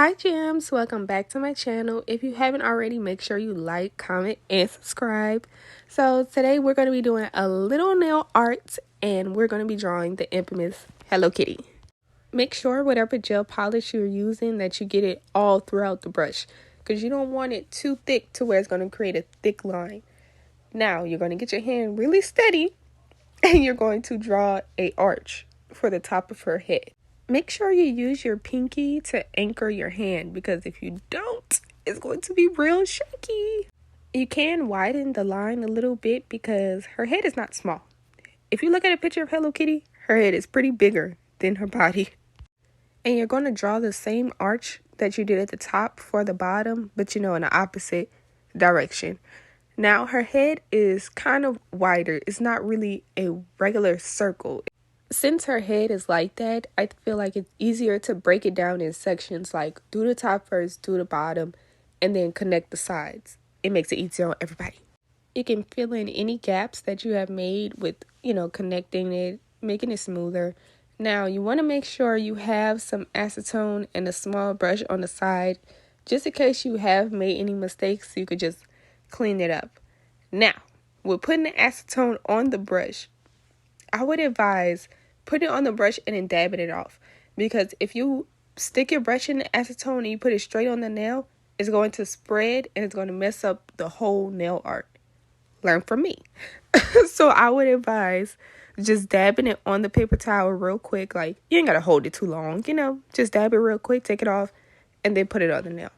Hi Gems, welcome back to my channel. If you haven't already, make sure you like, comment, and subscribe. So today we're going to be doing a little nail art and we're going to be drawing the infamous Hello Kitty. Make sure whatever gel polish you're using that you get it all throughout the brush because you don't want it too thick to where it's going to create a thick line. Now you're going to get your hand really steady and you're going to draw a arch for the top of her head. Make sure you use your pinky to anchor your hand because if you don't, it's going to be real shaky. You can widen the line a little bit because her head is not small. If you look at a picture of Hello Kitty, her head is pretty bigger than her body. And you're going to draw the same arch that you did at the top for the bottom, but in the opposite direction. Now her head is kind of wider. It's not really a regular circle. Since her head is like that, I feel like it's easier to break it down in sections, like do the top first, do the bottom, and then connect the sides. It makes it easier on everybody. You can fill in any gaps that you have made with, connecting it, making it smoother. Now, you want to make sure you have some acetone and a small brush on the side, just in case you have made any mistakes, so you could just clean it up. Now, with putting the acetone on the brush, I would advise put it on the brush and then dabbing it off. Because if you stick your brush in the acetone and you put it straight on the nail, it's going to spread and it's going to mess up the whole nail art. Learn from me. So I would advise just dabbing it on the paper towel real quick. Like, you ain't got to hold it too long, Just dab it real quick, take it off, and then put it on the nail.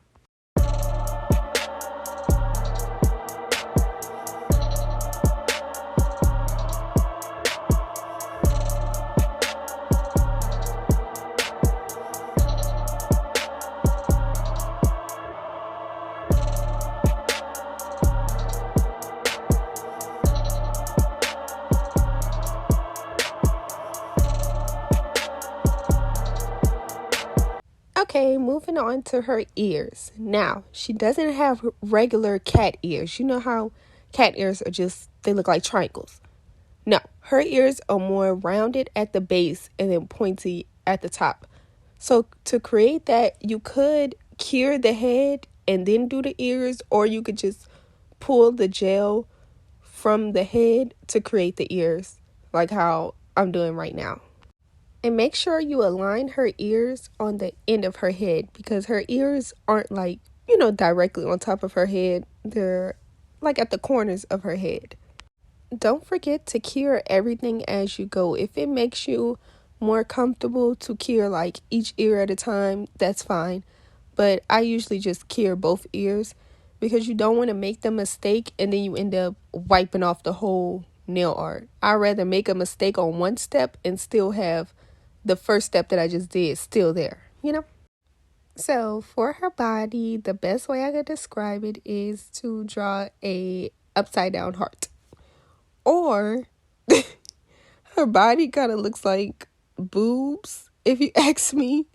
Okay, moving on to her ears. Now, she doesn't have regular cat ears. You know how cat ears are they look like triangles. No, her ears are more rounded at the base and then pointy at the top. So to create that, you could cure the head and then do the ears, or you could just pull the gel from the head to create the ears, like how I'm doing right now. And make sure you align her ears on the end of her head because her ears aren't directly on top of her head. They're like at the corners of her head. Don't forget to cure everything as you go. If it makes you more comfortable to cure like each ear at a time, that's fine. But I usually just cure both ears because you don't want to make the mistake and then you end up wiping off the whole nail art. I'd rather make a mistake on one step and still have the first step that I just did still there, So for her body, the best way I could describe it is to draw a upside down heart. Or her body kind of looks like boobs, if you ask me.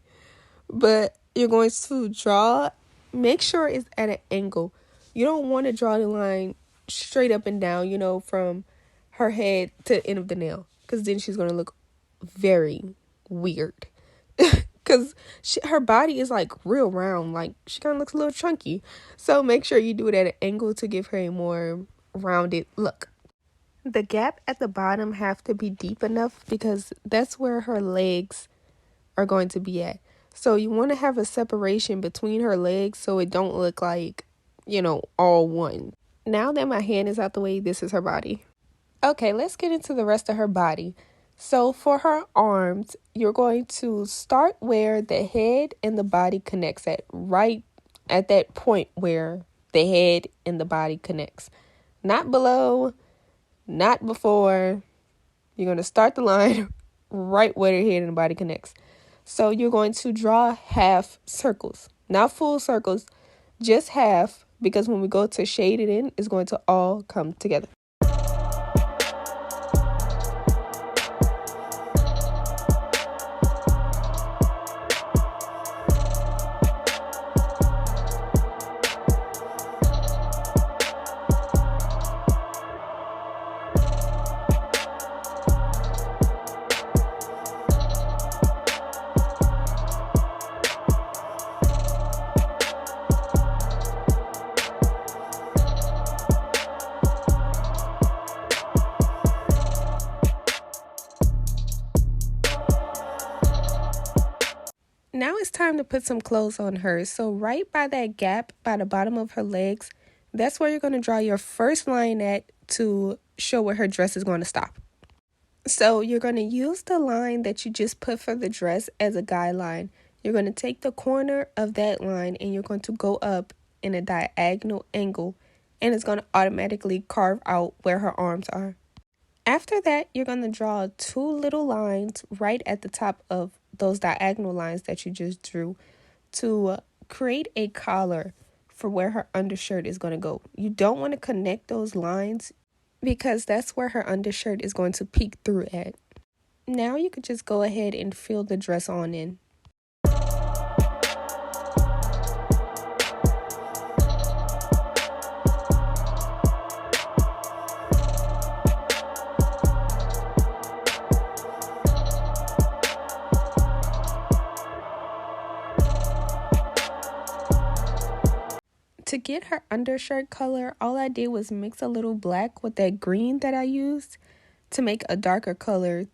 But you're going to make sure it's at an angle. You don't want to draw the line straight up and down, from her head to the end of the nail. Because then she's going to look very weird because her body is like real round, like she kind of looks a little chunky. So make sure you do it at an angle to give her a more rounded look. The gap at the bottom have to be deep enough because that's where her legs are going to be at. So you want to have a separation between her legs so it don't look like all one. Now that my hand is out the way, this is her body. Okay, let's get into the rest of her body. So for her arms, you're going to start where the head and the body connects at, right at that point where the head and the body connects. Not below, not before. You're going to start the line right where the head and the body connects. So you're going to draw half circles, not full circles, just half, because when we go to shade it in, it's going to all come together. time to put some clothes on her. So right by that gap by the bottom of her legs, that's where you're going to draw your first line at to show where her dress is going to stop. So you're going to use the line that you just put for the dress as a guideline. You're going to take the corner of that line and you're going to go up in a diagonal angle, and it's going to automatically carve out where her arms are. After that, you're going to draw 2 little lines right at the top of those diagonal lines that you just drew to create a collar for where her undershirt is going to go. You don't want to connect those lines because that's where her undershirt is going to peek through at. Now you could just go ahead and fill the dress on in. To get her undershirt color, all I did was mix a little black with that green that I used to make a darker color.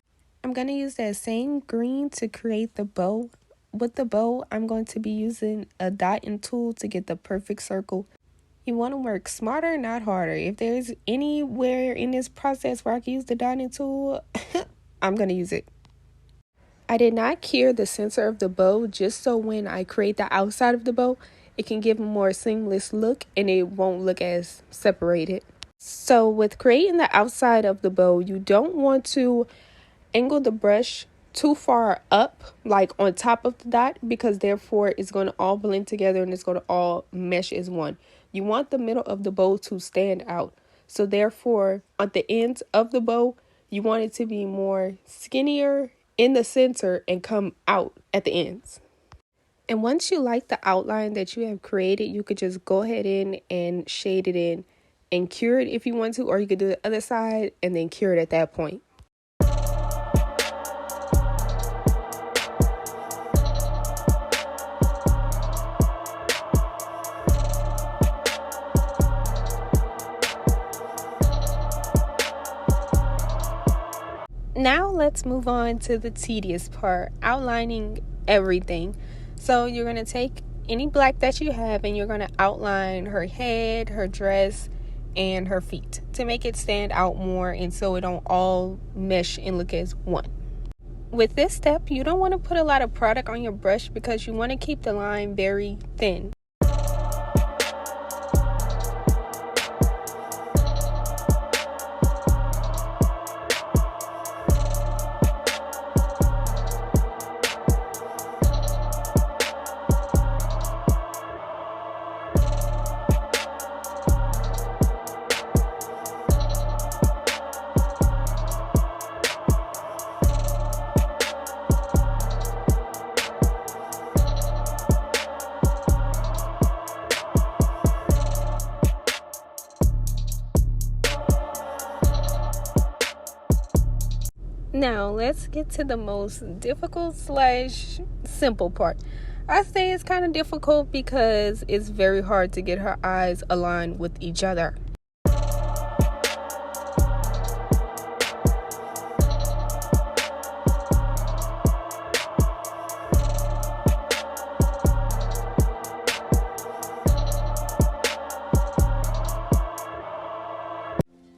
I'm going to use that same green to create the bow. With the bow, I'm going to be using a dotting tool to get the perfect circle. You want to work smarter, not harder. If there's anywhere in this process where I can use the dotting tool, I'm going to use it. I did not cure the center of the bow just so when I create the outside of the bow, it can give a more seamless look and it won't look as separated. So with creating the outside of the bow, you don't want to angle the brush too far up, like on top of the dot, because therefore it's going to all blend together and it's going to all mesh as one. You want the middle of the bow to stand out. So therefore, at the ends of the bow, you want it to be more skinnier in the center and come out at the ends. And once you like the outline that you have created, you could just go ahead in and shade it in and cure it if you want to, or you could do the other side and then cure it at that point. Now let's move on to the tedious part, outlining everything. So you're going to take any black that you have and you're going to outline her head, her dress, and her feet to make it stand out more and so it don't all mesh and look as one. With this step, you don't want to put a lot of product on your brush because you want to keep the line very thin. Now, let's get to the most difficult / simple part. I say it's kind of difficult because it's very hard to get her eyes aligned with each other.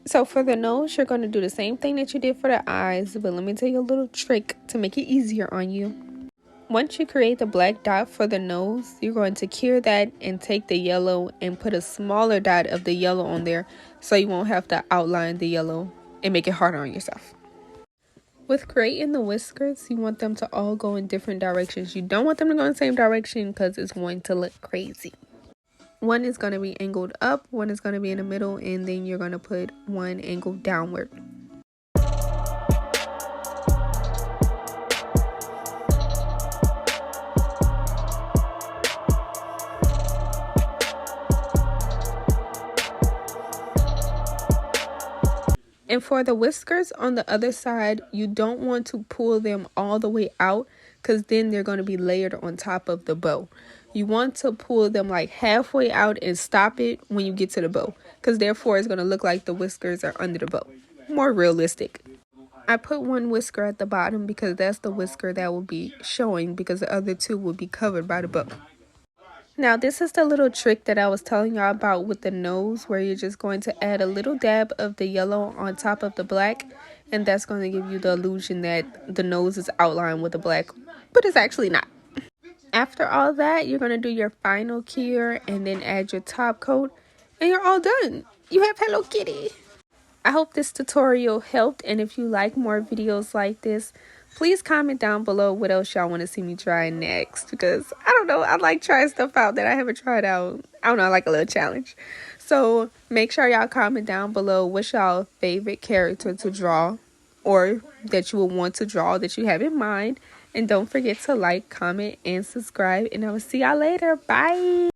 So for the nose, you're going to do the same thing that you did for the eyes, but let me tell you a little trick to make it easier on you. Once you create the black dot for the nose, you're going to cure that and take the yellow and put a smaller dot of the yellow on there so you won't have to outline the yellow and make it harder on yourself. With creating the whiskers, you want them to all go in different directions. You don't want them to go in the same direction because it's going to look crazy. One is going to be angled up, one is going to be in the middle, and then you're going to put one angled downward. And for the whiskers on the other side, you don't want to pull them all the way out because then they're going to be layered on top of the bow. You want to pull them like halfway out and stop it when you get to the bow because therefore it's going to look like the whiskers are under the bow. More realistic. I put one whisker at the bottom because that's the whisker that will be showing, because the other two will be covered by the bow. Now this is the little trick that I was telling y'all about with the nose, where you're just going to add a little dab of the yellow on top of the black, and that's going to give you the illusion that the nose is outlined with the black, but it's actually not. After all that, you're going to do your final cure and then add your top coat, and you're all done. You have Hello Kitty. I hope this tutorial helped, and if you like more videos like this, please comment down below what else y'all want to see me try next, because I don't know, I like trying stuff out that I haven't tried out. I don't know, I like a little challenge. So make sure y'all comment down below what's y'all favorite character to draw, or that you will want to draw, that you have in mind. And don't forget to like, comment, and subscribe, and I will see y'all later. Bye.